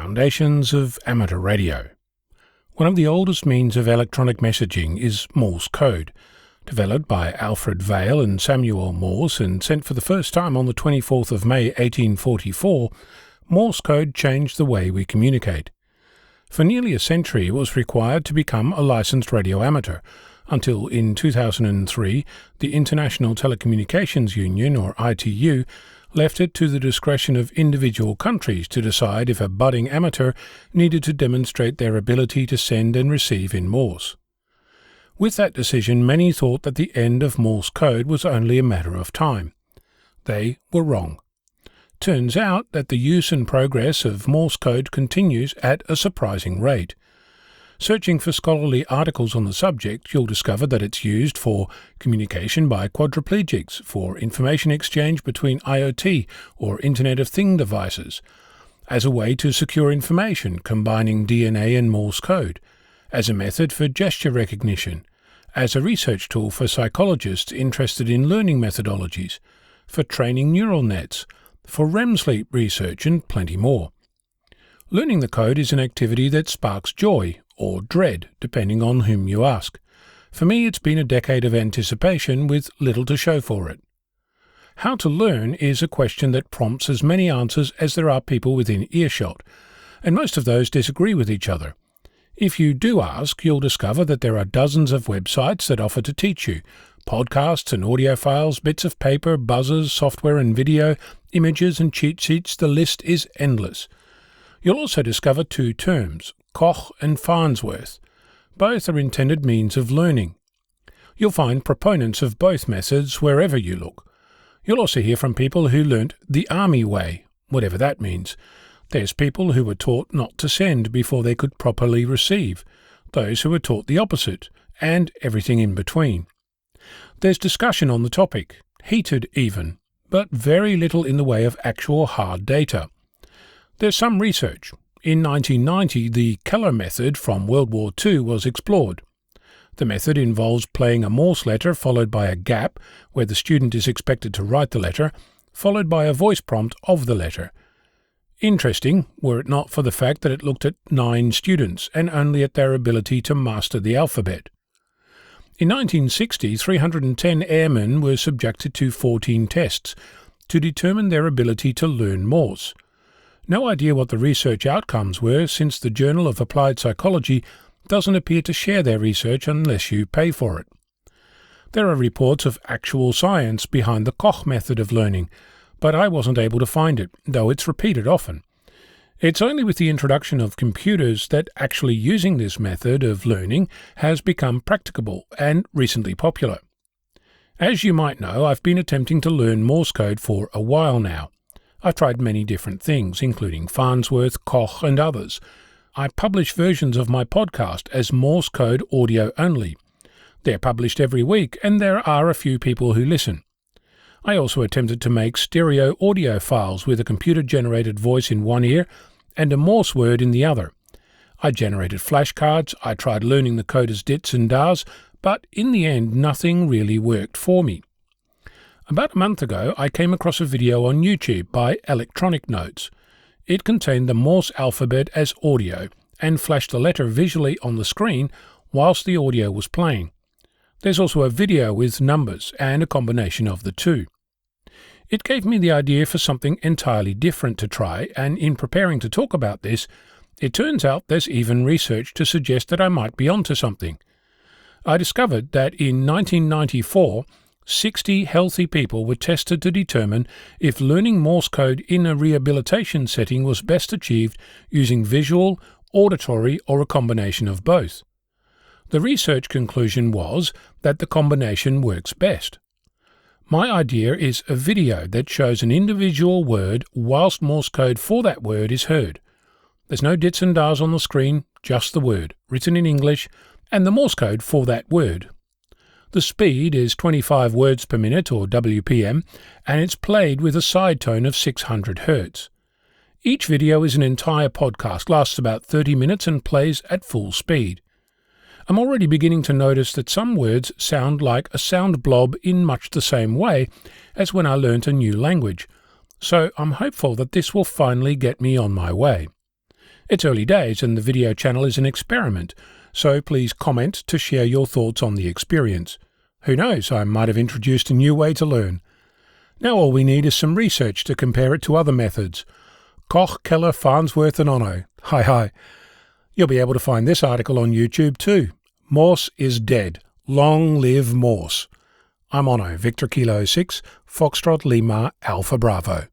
Foundations of Amateur Radio. One of the oldest means of electronic messaging is Morse code. Developed by Alfred Vail and Samuel Morse and sent for the first time on the 24th of May 1844, Morse code changed the way we communicate. For nearly a century it was required to become a licensed radio amateur, until in 2003 the International Telecommunications Union, or ITU, left it to the discretion of individual countries to decide if a budding amateur needed to demonstrate their ability to send and receive in Morse. With that decision, many thought that the end of Morse code was only a matter of time. They were wrong. Turns out that the use and progress of Morse code continues at a surprising rate. Searching for scholarly articles on the subject, you'll discover that it's used for communication by quadriplegics, for information exchange between IoT or Internet of Things devices, as a way to secure information combining DNA and Morse code, as a method for gesture recognition, as a research tool for psychologists interested in learning methodologies, for training neural nets, for REM sleep research, and plenty more. Learning the code is an activity that sparks joy, or dread, depending on whom you ask. For me, it's been a decade of anticipation with little to show for it. How to learn is a question that prompts as many answers as there are people within earshot, and most of those disagree with each other. If you do ask, you'll discover that there are dozens of websites that offer to teach you. Podcasts and audio files, bits of paper, buzzers, software and video, images and cheat sheets, the list is endless. You'll also discover two terms, Koch and Farnsworth. Both are intended means of learning. You'll find proponents of both methods wherever you look. You'll also hear from people who learnt the army way, whatever that means. There's people who were taught not to send before they could properly receive, those who were taught the opposite, and everything in between. There's discussion on the topic, heated even, but very little in the way of actual hard data. There's some research. In 1990, the Keller method from World War II was explored. The method involves playing a Morse letter followed by a gap where the student is expected to write the letter, followed by a voice prompt of the letter. Interesting, were it not for the fact that it looked at 9 students and only at their ability to master the alphabet. In 1960, 310 airmen were subjected to 14 tests to determine their ability to learn Morse. No idea what the research outcomes were, since the Journal of Applied Psychology doesn't appear to share their research unless you pay for it. There are reports of actual science behind the Koch method of learning, but I wasn't able to find it, though it's repeated often. It's only with the introduction of computers that actually using this method of learning has become practicable and recently popular. As you might know, I've been attempting to learn Morse code for a while now. I've tried many different things, including Farnsworth, Koch, and others. I publish versions of my podcast as Morse code audio only. They're published every week, and there are a few people who listen. I also attempted to make stereo audio files with a computer-generated voice in one ear and a Morse word in the other. I generated flashcards, I tried learning the code as dits and das, but in the end nothing really worked for me. About a month ago, I came across a video on YouTube by Electronic Notes. It contained the Morse alphabet as audio and flashed the letter visually on the screen whilst the audio was playing. There's also a video with numbers and a combination of the two. It gave me the idea for something entirely different to try, and in preparing to talk about this, it turns out there's even research to suggest that I might be onto something. I discovered that in 1994, 60 healthy people were tested to determine if learning Morse code in a rehabilitation setting was best achieved using visual, auditory, or a combination of both. The research conclusion was that the combination works best. My idea is a video that shows an individual word whilst Morse code for that word is heard. There's no dits and das on the screen, just the word, written in English, and the Morse code for that word. The speed is 25 words per minute, or WPM, and it's played with a side tone of 600 Hz. Each video is an entire podcast, lasts about 30 minutes and plays at full speed. I'm already beginning to notice that some words sound like a sound blob in much the same way as when I learnt a new language, so I'm hopeful that this will finally get me on my way. It's early days and the video channel is an experiment, so please comment to share your thoughts on the experience. Who knows, I might have introduced a new way to learn. Now all we need is some research to compare it to other methods. Koch, Keller, Farnsworth and Ono. Hi. You'll be able to find this article on YouTube too. Morse is dead. Long live Morse. I'm Ono, Victor Kilo 6, Foxtrot Lima, Alpha Bravo.